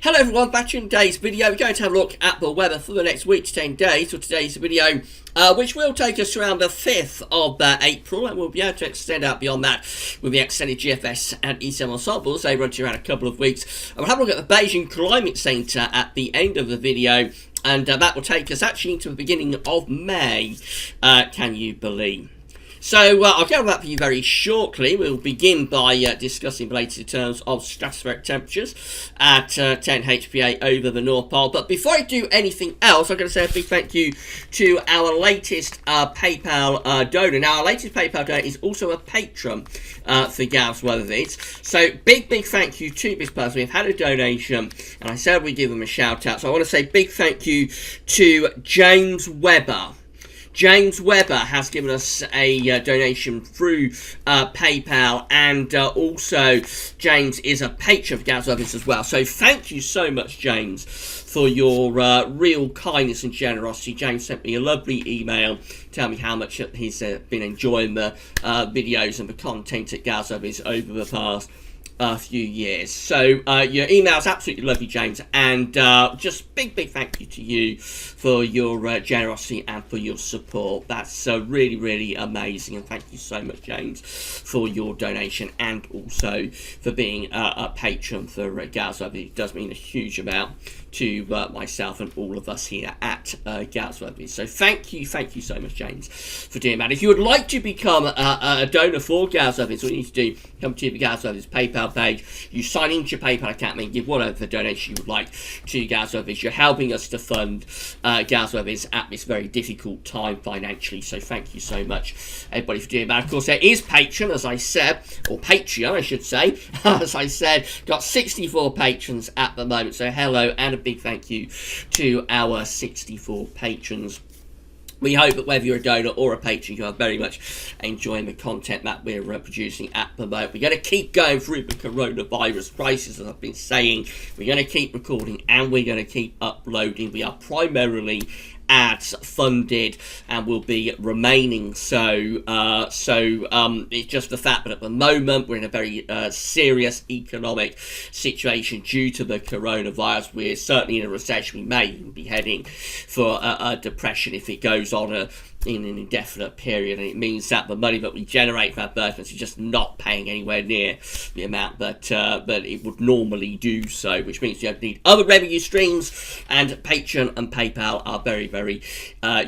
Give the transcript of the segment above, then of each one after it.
Hello everyone, back in today's video, we're going to have a look at the weather for the next week to 10 days. For today's video, which will take us around the 5th of April, and we'll be able to extend out beyond that with the extended GFS and Ensemble ensembles. They run to around a couple of weeks. And we'll have a look at the Beijing Climate Centre at the end of the video, and that will take us actually into the beginning of May, can you believe? So I'll get on that for you very shortly. We'll begin by discussing related terms of stratospheric temperatures at 10 HPA over the North Pole. But before I do anything else, I'm going to say a big thank you to our latest PayPal donor. Now, our latest PayPal donor is also a patron for Gav's Weather Vids. So big thank you to this person. We've had a donation, and I said we'd give them a shout out. So I want to say big thank you to James Webber. James Webber has given us a donation through PayPal, and also James is a patron of Gav's Weather Vids as well. So thank you so much, James, for your real kindness and generosity. James sent me a lovely email telling me how much he's been enjoying the videos and the content at Gav's Weather Vids over the past few years. So your email's absolutely lovely, James, and just big thank you to you for your generosity and for your support. That's really amazing, and thank you so much, James, for your donation and also for being a patron for Gav's Weather Vids. It does mean a huge amount to myself and all of us here at Gav's Weather Vids. So thank you so much, James, for doing that. If you would like to become a donor for Gav's Weather Vids, what you need to do, come to the Gav's Weather Vids PayPal page, you sign into your PayPal account and give whatever donation you would like to Gav's Weather Vids. You're helping us to fund Gav's Weather Vids at this very difficult time financially, so thank you so much, everybody, for doing that. Of course, there is Patreon, as I said, or Patreon, I should say, as I said, got 64 patrons at the moment, so hello, and a big thank you to our 64 patrons. We hope that whether you're a donor or a patron, you are very much enjoying the content that we're producing at the moment. We're going to keep going through the coronavirus crisis, as I've been saying. We're going to keep recording and we're going to keep uploading. We are primarily ads funded and will be remaining so. It's just the fact that at the moment we're in a very serious economic situation due to the coronavirus. We're certainly in a recession. We may even be heading for a depression if it goes on in an indefinite period, and it means that the money that we generate from advertisements is just not paying anywhere near the amount that it would normally do so, which means you need other revenue streams, and Patreon and PayPal are very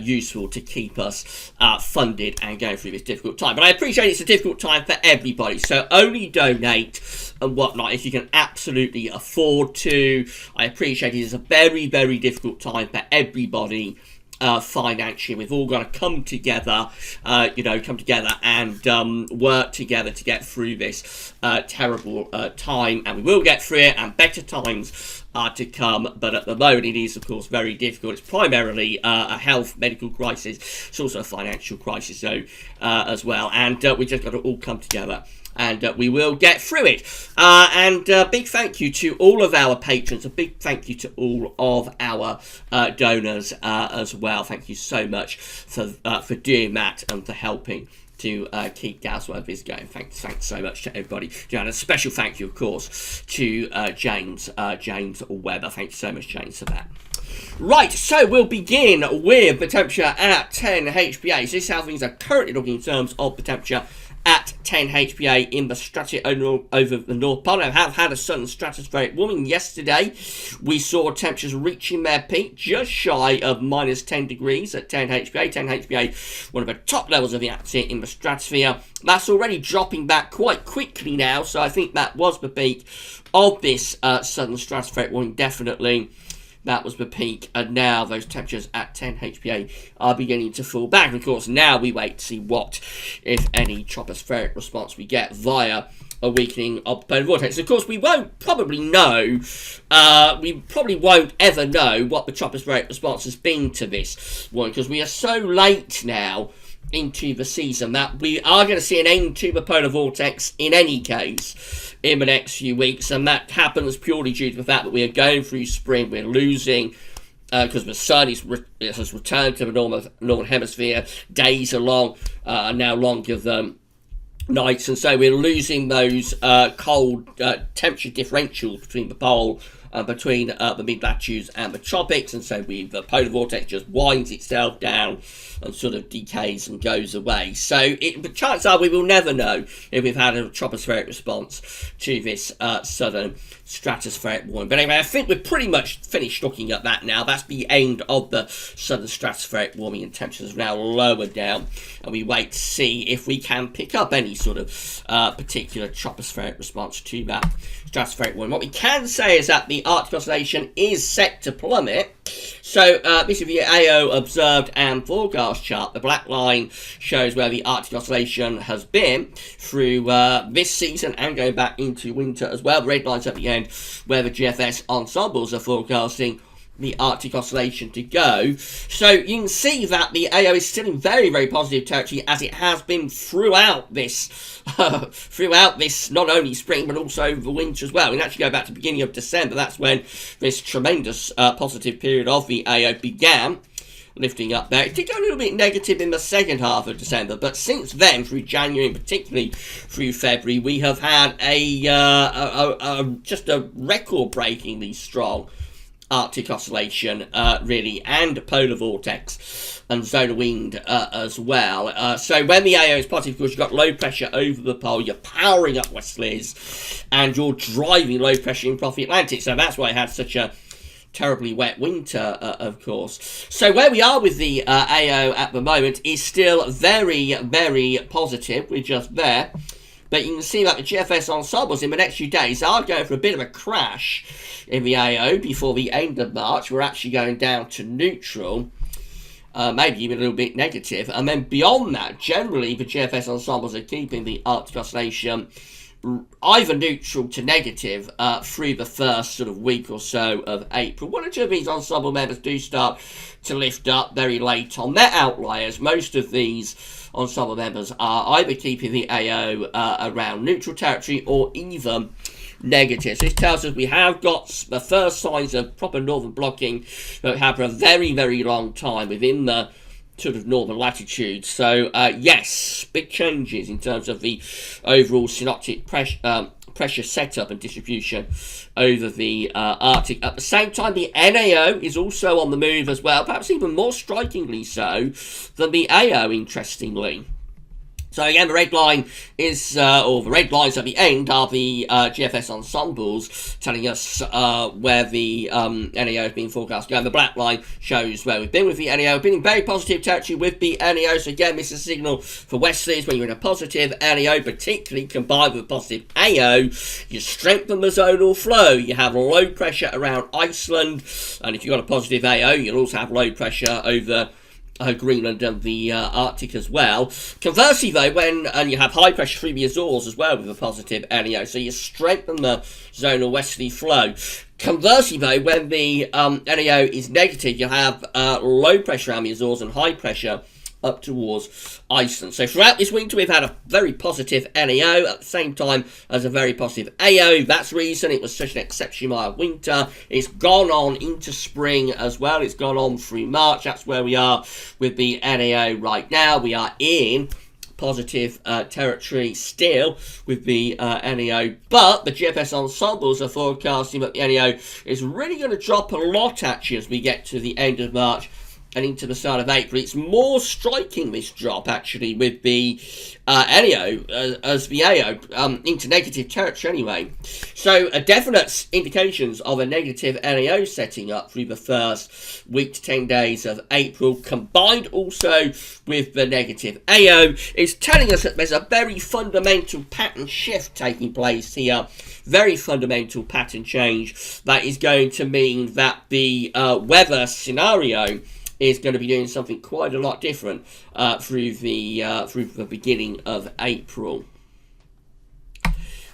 useful to keep us funded and going through this difficult time. But I appreciate it's a difficult time for everybody, so only donate and whatnot if you can absolutely afford to. I appreciate it is a very difficult time for everybody financially. We've all got to come together and work together to get through this terrible time, and we will get through it, and better times are to come. But at the moment it is, of course, very difficult. It's primarily a health medical crisis. It's also a financial crisis, so as well, and we just got to all come together, and we will get through it. And big thank you to all of our patrons. A big thank you to all of our donors as well. Thank you so much for doing that and for helping to keep Gav's Weather Vids going. Thanks so much to everybody. And a special thank you, of course, to James Webber. Thank you so much, James, for that. Right, so we'll begin with the temperature at 10 HPA. So this is how things are currently looking in terms of the temperature at 10 HPA in the stratosphere over the North Pole. I have had a sudden stratospheric warming yesterday. We saw temperatures reaching their peak just shy of minus 10 degrees at 10 HPA. 10 HPA, one of the top levels of the atmosphere in the stratosphere. That's already dropping back quite quickly now, so I think that was the peak of this sudden stratospheric warming, definitely. That was the peak, and now those temperatures at 10 HPA are beginning to fall back. And of course, now we wait to see what, if any, tropospheric response we get via a weakening of the polar vortex. Of course, we won't probably know, we probably won't ever know what the tropospheric response has been to this one, because we are so late now into the season that we are going to see an end to the polar vortex in any case in the next few weeks, and that happens purely due to the fact that we are going through spring. We're losing because the sun has returned to the northern hemisphere. Days are now longer than nights, and so we're losing those cold temperature differentials between the pole between the mid-latitudes and the tropics, and so the polar vortex just winds itself down and sort of decays and goes away. So the chances are we will never know if we've had a tropospheric response to this sudden stratospheric warming. But anyway, I think we're pretty much finished looking at that now. That's the end of the sudden stratospheric warming, and temperatures are now lower down, and we wait to see if we can pick up any sort of particular tropospheric response to that stratospheric warming. What we can say is that the Arctic Oscillation is set to plummet. So this is the AO observed and forecast chart. The black line shows where the Arctic Oscillation has been through this season and going back into winter as well. The red line's at the end where the GFS ensembles are forecasting the Arctic Oscillation to go. So you can see that the AO is still in very, very positive territory, as it has been throughout this not only spring but also the winter as well. We can actually go back to the beginning of December. That's when this tremendous positive period of the AO began, lifting up there. It did go a little bit negative in the second half of December, but since then, through January and particularly through February, we have had just a record-breakingly strong Arctic Oscillation, really, and polar vortex and zonal wind as well. So when the AO is positive, of course, you've got low pressure over the pole, you're powering up westerlies, and you're driving low pressure in off the Atlantic. So that's why it had such a terribly wet winter, of course. So where we are with the AO at the moment is still very, very positive. We're just there. But you can see that the GFS ensembles in the next few days are going for a bit of a crash in the AO before the end of March. We're actually going down to neutral, maybe even a little bit negative. And then beyond that, generally, the GFS ensembles are keeping the Arctic Oscillation either neutral to negative through the first sort of week or so of April. One or two of these ensemble members do start to lift up very late on. They're outliers. Most of these ensemble members are either keeping the AO around neutral territory or even negative. So this tells us we have got the first signs of proper northern blocking that we have for a very, very long time within the sort of northern latitudes. So yes, big changes in terms of the overall synoptic pressure setup and distribution over the Arctic. At the same time, the NAO is also on the move as well, perhaps even more strikingly so than the AO, interestingly. So again, the red line is, or the red lines at the end are the GFS ensembles telling us where the NAO has been forecast to go. And the black line shows where we've been with the NAO. We've been in very positive territory with the NAO. So again, this is a signal for westerlies when you're in a positive NAO, particularly combined with a positive AO. You strengthen the zonal flow. You have low pressure around Iceland. And if you've got a positive AO, you'll also have low pressure over Greenland and the Arctic as well. Conversely, though, and you have high pressure through the Azores as well with a positive NAO, so you strengthen the zonal westerly flow. Conversely, though, when the NAO is negative, you have low pressure around the Azores and high pressure up towards Iceland. So throughout this winter, we've had a very positive NAO at the same time as a very positive AO. That's the reason it was such an exceptionally mild winter. It's gone on into spring as well. It's gone on through March. That's where we are with the NAO right now. We are in positive territory still with the NAO, but the GFS ensembles are forecasting that the NAO is really going to drop a lot actually as we get to the end of March and into the start of April. It's more striking, this drop, actually, with the NAO as the AO into negative territory anyway. So definite indications of a negative NAO setting up through the first week to 10 days of April, combined also with the negative AO, is telling us that there's a very fundamental pattern shift taking place here. Very fundamental pattern change that is going to mean that the weather scenario is going to be doing something quite a lot different through the beginning of April.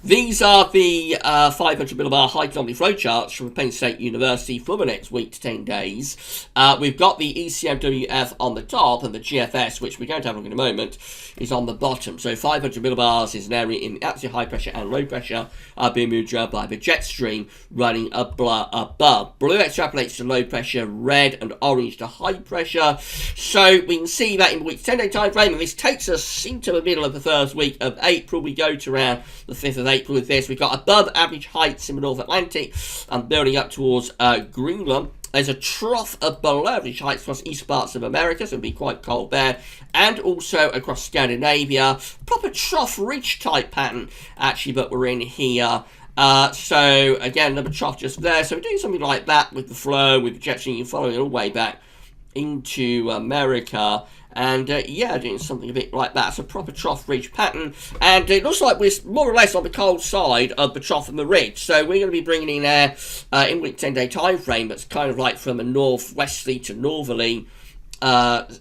These are the 500 millibar high kilometre flow charts from Penn State University for the next week to 10 days. We've got the ECMWF on the top, and the GFS, which we're going to have a look in a moment, is on the bottom. So 500 millibars is an area in absolute high pressure and low pressure being moved around by the jet stream running above. Blue extrapolates to low pressure, red and orange to high pressure. So we can see that in the week's 10-day time frame, and this takes us into the middle of the first week of April. We go to around the 5th of April with this. We've got above average heights in the North Atlantic and building up towards Greenland. There's a trough of below average heights across east parts of America, so it'll be quite cold there, and also across Scandinavia. Proper trough ridge type pattern, actually, but we're in here. So again, another trough just there. So we're doing something like that with the flow, with the jet stream, following it all the way back into America. And yeah, doing something a bit like that. It's a proper trough ridge pattern. And it looks like we're more or less on the cold side of the trough and the ridge. So we're going to be bringing in air in week 10-day time frame that's kind of like from a northwesterly to northerly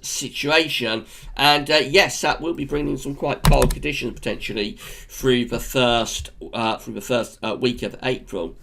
situation. And yes, that will be bringing some quite cold conditions potentially through the first week of April.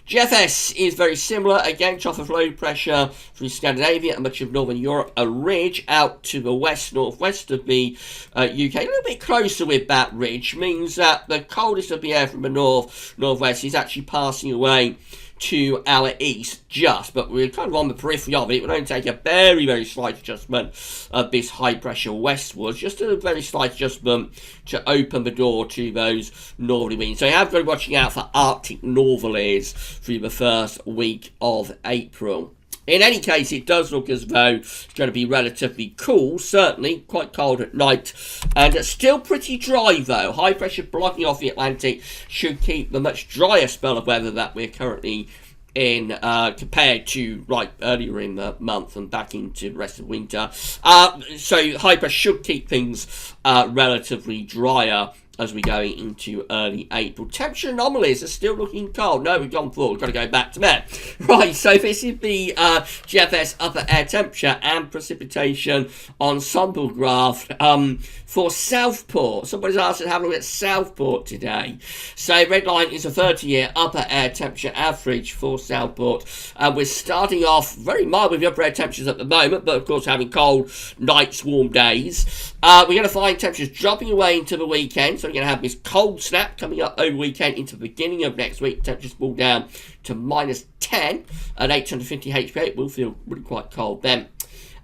GFS is very similar, again, trough of low pressure through Scandinavia and much of northern Europe, a ridge out to the west-northwest of the UK, a little bit closer with that ridge, means that the coldest of the air from the northwest is actually passing away to our east just, but we're kind of on the periphery of it. It will only take a very, very slight adjustment of this high pressure westwards, just a very slight adjustment to open the door to those northerly winds. So you have got to be watching out for Arctic northerlies through the first week of April. In any case, it does look as though it's going to be relatively cool, certainly quite cold at night, and it's still pretty dry though. High pressure blocking off the Atlantic should keep the much drier spell of weather that we're currently in compared to like earlier in the month and back into the rest of winter. So high pressure should keep things relatively drier as we go into early April. Temperature anomalies are still looking cold. No, we've gone forward. We've got to go back to that. Right, so this is the GFS upper air temperature and precipitation ensemble graph for Southport. Somebody's asked to have a look at Southport today. So red line is a 30-year upper air temperature average for Southport. We're starting off very mild with the upper air temperatures at the moment, but of course having cold nights, warm days. We're going to find temperatures dropping away into the weekend. So we're going to have this cold snap coming up over the weekend into the beginning of next week. Temperatures fall down to minus 10 at 850 HPA. It will feel really quite cold then.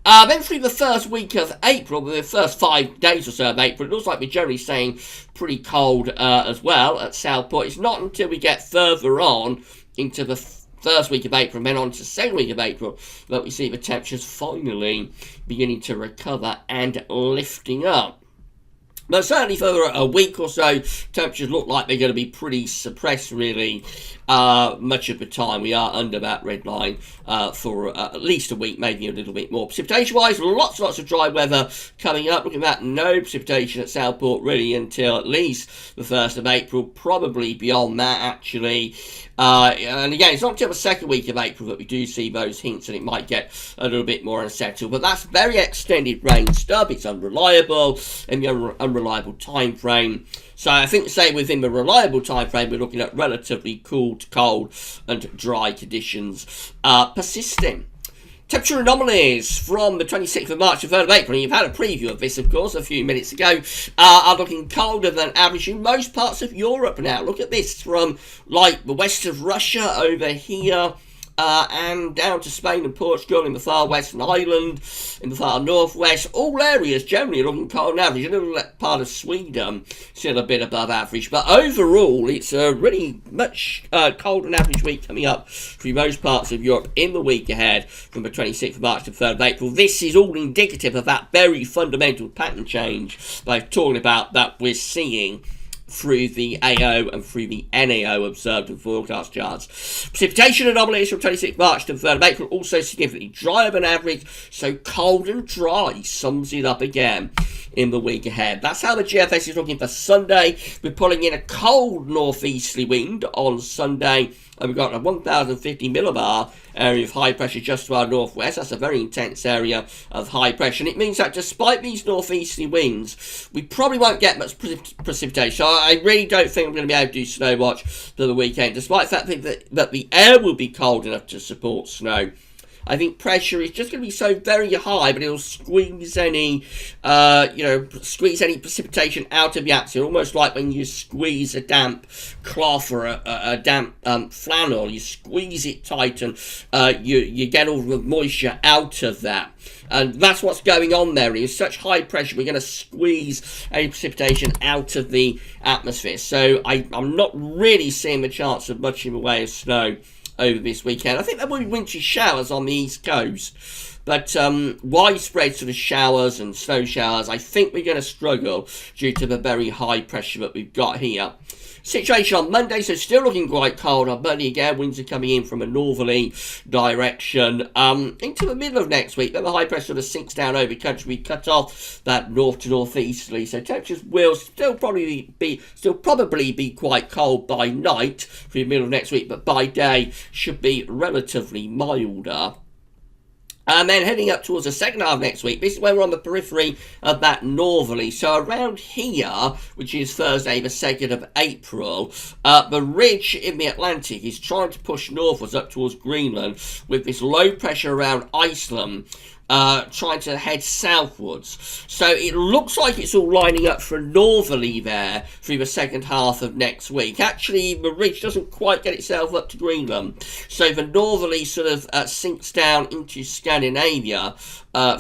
Then through the first week of April, the first 5 days or so of April, it looks like we're generally staying pretty cold as well at Southport. It's not until we get further on into the first week of April and then on to the second week of April that we see the temperatures finally beginning to recover and lifting up. But certainly for a week or so, temperatures look like they're going to be pretty suppressed, really, much of the time. We are under that red line for at least a week, maybe a little bit more. Precipitation-wise, lots of dry weather coming up. Look at that, no precipitation at Southport, really, until at least the 1st of April, probably beyond that, actually. And again, it's not until the second week of April that we do see those hints, and it might get a little bit more unsettled. But that's very extended rain stub. It's unreliable in the unreliable time frame. So I think, say, within the reliable time frame, we're looking at relatively cool to cold and dry conditions persisting. Temperature anomalies from the 26th of March to 3rd of April, and you've had a preview of this, of course, a few minutes ago, are looking colder than average in most parts of Europe now. Look at this, from like the west of Russia over here, and down to Spain and Portugal in the far west, and Ireland in the far northwest. All areas generally looking cold and average. A little part of Sweden still a bit above average, but overall it's a really much cold and average week coming up through most parts of Europe in the week ahead from the 26th of March to 3rd of April. This is all indicative of that very fundamental pattern change that I'm talking about that we're seeing through the AO and through the NAO observed and forecast charts. Precipitation anomalies from 26th March to 3rd of April also significantly drier than average, so cold and dry sums it up again in the week ahead. That's how the GFS is looking for Sunday. We're pulling in a cold northeasterly wind on Sunday And we've got a 1050 millibar area of high pressure just to our northwest. That's a very intense area of high pressure. And it means that despite these northeasterly winds, we probably won't get much precipitation. So I really don't think I'm going to be able to do snow watch for the weekend, despite the fact that the air will be cold enough to support snow. I think pressure is just going to be so very high, but it'll squeeze any, squeeze any precipitation out of the atmosphere, almost like when you squeeze a damp cloth or a damp flannel. You squeeze it tight and you get all the moisture out of that. And that's what's going on there. It's such high pressure, we're going to squeeze any precipitation out of the atmosphere. So I'm not really seeing the chance of much in the way of snow over this weekend. I think there will be wintry showers on the east coast, but widespread sort of showers and snow showers, I think we're going to struggle due to the very high pressure that we've got here. Situation on Monday, so still looking quite cold on Monday again. Winds are coming in from a northerly direction into the middle of next week. Then the high pressure sort of sinks down over the country. We cut off that north to northeasterly, so temperatures will still probably be quite cold by night for the middle of next week, but by day should be relatively milder. And then heading up towards the second half of next week, this is where we're on the periphery of that northerly. So around here, which is Thursday the 2nd of April, the ridge in the Atlantic is trying to push northwards up towards Greenland with this low pressure around Iceland, trying to head southwards. So it looks like it's all lining up for a northerly there through the second half of next week. Actually, the ridge doesn't quite get itself up to Greenland. So the northerly sort of sinks down into Scandinavia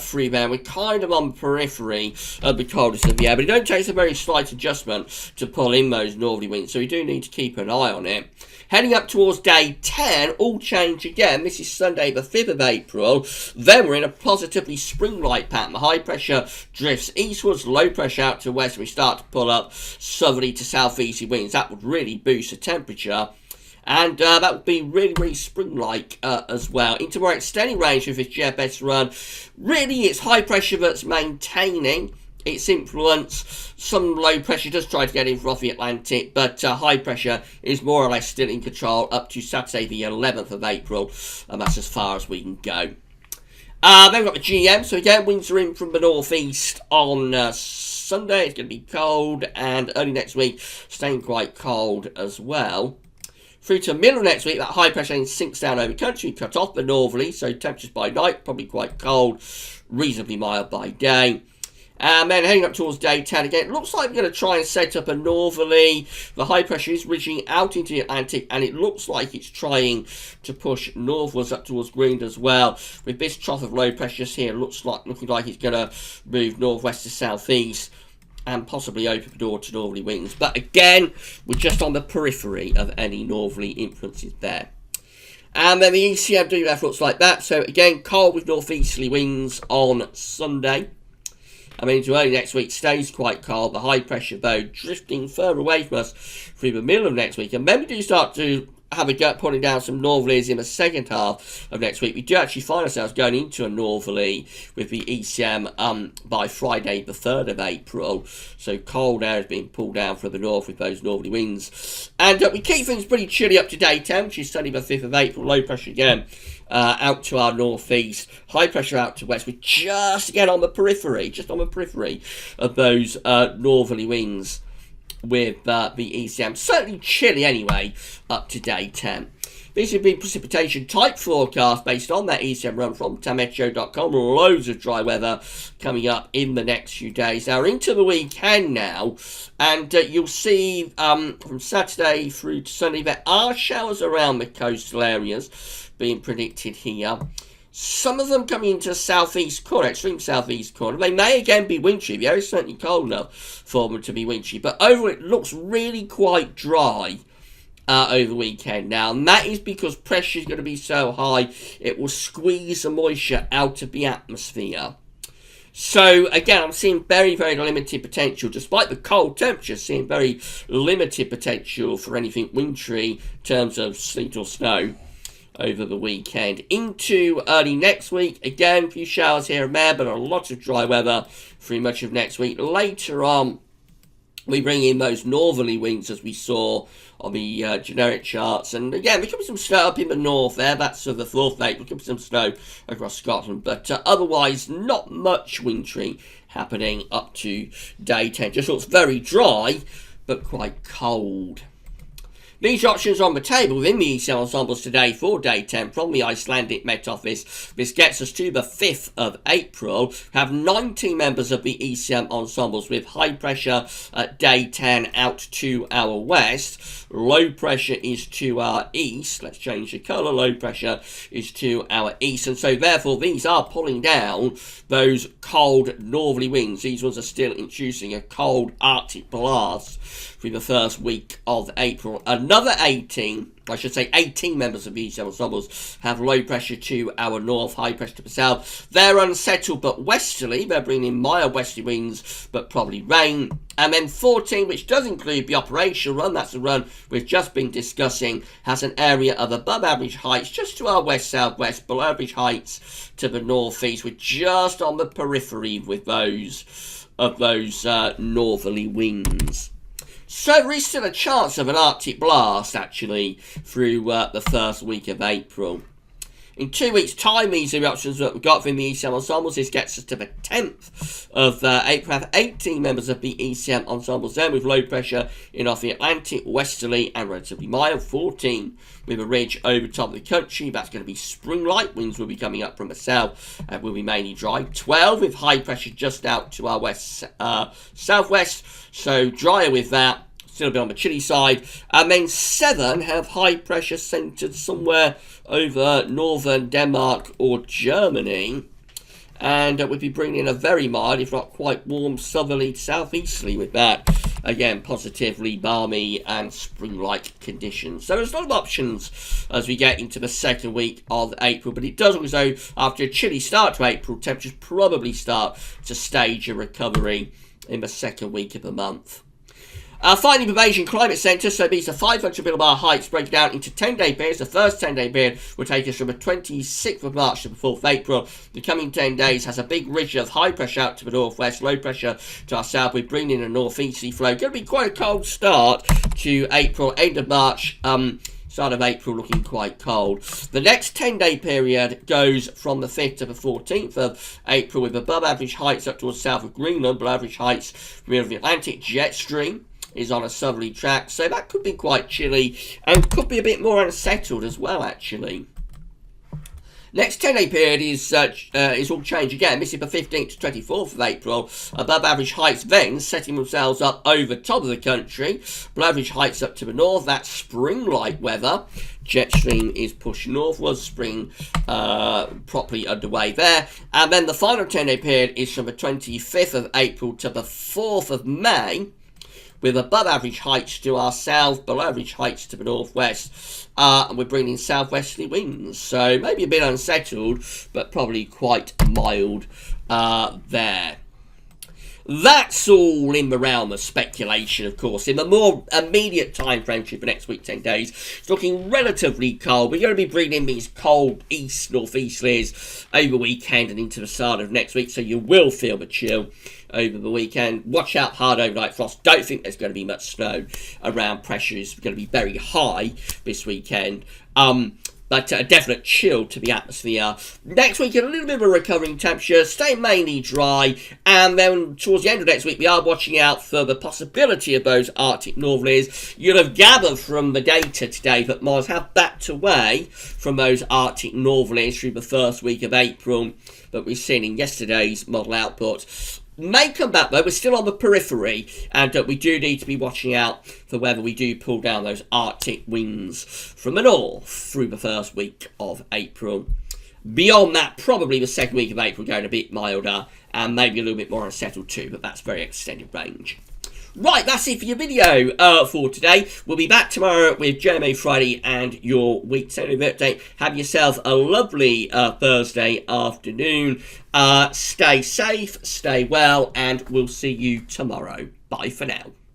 through there. We're kind of on the periphery of the coldest of the air, but it don't take a very slight adjustment to pull in those northerly winds, so we do need to keep an eye on it. Heading up towards day 10, all change again. This is Sunday the 5th of April. Then we're in a positively spring-like pattern. The high pressure drifts eastwards, low pressure out to west. We start to pull up southerly to southeasterly winds. That would really boost the temperature. And that would be really, really spring-like as well. Into more extending range with this GFS run. Really, it's high pressure that's maintaining its influence. Some low pressure does try to get in from the Atlantic, but high pressure is more or less still in control up to Saturday the 11th of April, and that's as far as we can go. Then we've got the GM, so again, winds are in from the northeast on Sunday. It's going to be cold, and early next week, staying quite cold as well. Through to the middle of next week, that high pressure then sinks down over the country, cut off the northerly, so temperatures by night, probably quite cold, reasonably mild by day. And then heading up towards day 10 again, it looks like we're going to try and set up a northerly. The high pressure is ridging out into the Atlantic, and it looks like it's trying to push northwards up towards Greenland as well. With this trough of low pressure here, looking like it's going to move northwest to southeast and possibly open the door to northerly winds. But again, we're just on the periphery of any northerly influences there. And then the ECM DF looks like that. So again, cold with northeasterly winds on Sunday. I mean, into early next week, stays quite cold. The high pressure, though, drifting further away from us through the middle of next week. And then we do start to have a go at putting down some northerlies in the second half of next week. We do actually find ourselves going into a northerly with the ECM by Friday the 3rd of April. So cold air is being pulled down from the north with those northerly winds. And we keep things pretty chilly up to day 10, which is Sunday the 5th of April. Low pressure again. Out to our northeast, high pressure out to west. We're just again on the periphery, of those northerly winds with the ECM. Certainly chilly anyway, up to day 10. This has been precipitation type forecast based on that ECM run from tameteo.com. Loads of dry weather coming up in the next few days. Now, we're into the weekend now, and you'll see from Saturday through to Sunday there are showers around the coastal areas being predicted here. Some of them coming into the southeast corner, extreme southeast corner. They may again be wintry. The air is certainly cold enough for them to be wintry, but overall it looks really quite dry over the weekend now, and that is because pressure is going to be so high it will squeeze the moisture out of the atmosphere. So again, I'm seeing very, very limited potential, despite the cold temperatures, seeing very limited potential for anything wintry in terms of sleet or snow over the weekend. Into early next week, again, a few showers here and there, but a lot of dry weather through much of next week. Later on, we bring in those northerly winds as we saw on the generic charts. And again, there could be some snow up in the north there. That's the 4th of April. There could be some snow across Scotland. But otherwise, not much wintry happening up to day 10. Just looks very dry, but quite cold. These options are on the table within the ECM ensembles today for day 10 from the Icelandic Met Office. This gets us to the 5th of April. We have 19 members of the ECM ensembles with high pressure at day 10 out to our west. Low pressure is to our east. Let's change the colour. Low pressure is to our east. And so therefore these are pulling down those cold northerly winds. These ones are still introducing a cold Arctic blast through the first week of April. Another 18 members of these ensembles have low pressure to our north, high pressure to the south. They're unsettled but westerly. They're bringing mild westerly winds, but probably rain. And then 14, which does include the operational run, that's the run we've just been discussing, has an area of above average heights just to our west-southwest, below average heights to the northeast. We're just on the periphery with those northerly winds. So there is still a chance of an Arctic blast, actually, through the first week of April. In 2 weeks' time, these are the options that we've got from the ECM ensembles. This gets us to the 10th of April. We have 18 members of the ECM ensembles then with low pressure in off the Atlantic, westerly and relatively mild. 14 with a ridge over top of the country. That's going to be spring-like. Winds will be coming up from the south and will be mainly dry. 12 with high pressure just out to our west, southwest. So drier with that. Still a bit on the chilly side. And then 7 have high pressure centred somewhere over northern Denmark or Germany. And we'll be bringing in a very mild, if not quite warm, southerly southeasterly with that. Again, positively balmy and spring-like conditions. So there's a lot of options as we get into the second week of April. But it does look as though after a chilly start to April, temperatures probably start to stage a recovery in the second week of the month. Finally, the Asian Climate Centre, so these are 500 millibar heights breaking down into 10-day periods. The first 10-day period will take us from the 26th of March to the 4th of April. The coming 10 days has a big ridge of high pressure out to the northwest, low pressure to our south. We're bringing in a northeasterly flow. Going to be quite a cold start to April, end of March. Start of April looking quite cold. The next 10-day period goes from the 5th to the 14th of April with above average heights up towards south of Greenland, below average heights from the Atlantic. Jet stream is on a southerly track, so that could be quite chilly and could be a bit more unsettled as well, actually. Next 10-day period is all change again. This is the 15th to 24th of April. Above average heights then setting themselves up over top of the country. Below average heights up to the north. That's spring-like weather. Jet stream is pushed northwards. Spring properly underway there. And then the final 10-day period is from the 25th of April to the 4th of May. With above average heights to our south, below average heights to the northwest. And we're bringing southwesterly winds. So maybe a bit unsettled, but probably quite mild there. That's all in the realm of speculation, of course. In the more immediate time frame for the next week, 10 days, it's looking relatively cold. We're going to be bringing in these cold northeasterlies over the weekend and into the start of next week, so you will feel the chill over the weekend. Watch out, hard overnight frost. Don't think there's going to be much snow around. Pressure is going to be very high this weekend. But a definite chill to the atmosphere. Next week, a little bit of a recovering temperature, staying mainly dry. And then towards the end of next week, we are watching out for the possibility of those Arctic northerlies. You'll have gathered from the data today that Mars have backed away from those Arctic northerlies through the first week of April that we've seen in yesterday's model output. May come back though, we're still on the periphery, and we do need to be watching out for whether we do pull down those Arctic winds from the north through the first week of April. Beyond that, probably the second week of April going a bit milder and maybe a little bit more unsettled too, but that's very extended range. Right, that's it for your video for today. We'll be back tomorrow with JMA Friday and your week 10 update. Have yourself a lovely Thursday afternoon. Stay safe, stay well, and we'll see you tomorrow. Bye for now.